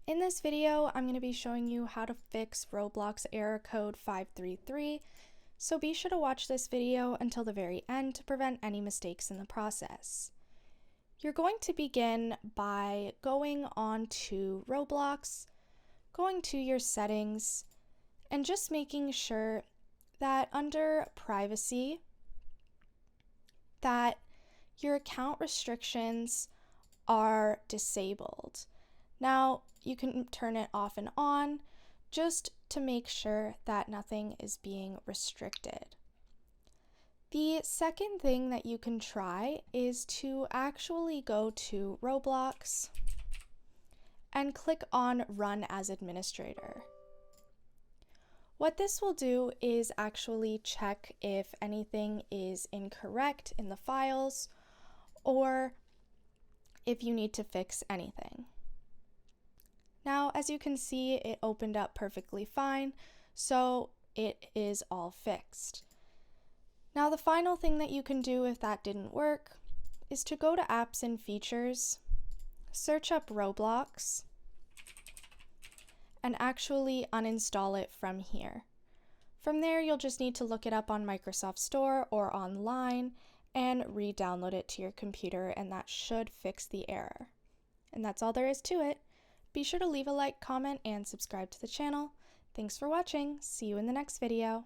In this video, I'm going to be showing you how to fix Roblox error code 533, so be sure to watch this video until the very end to prevent any mistakes in the process. You're going to begin by going on to Roblox, going to your settings, and just making sure that under privacy, that your account restrictions are disabled. Now, you can turn it off and on just to make sure that nothing is being restricted. The second thing that you can try is to actually go to Roblox and click on Run as Administrator. What this will do is actually check if anything is incorrect in the files or if you need to fix anything. Now, as you can see, it opened up perfectly fine, so it is all fixed. Now, the final thing that you can do if that didn't work is to go to Apps and Features, search up Roblox, and actually uninstall it from here. From there, you'll just need to look it up on Microsoft Store or online and re-download it to your computer, and that should fix the error. And that's all there is to it. Be sure to leave a like, comment, and subscribe to the channel. Thanks for watching. See you in the next video.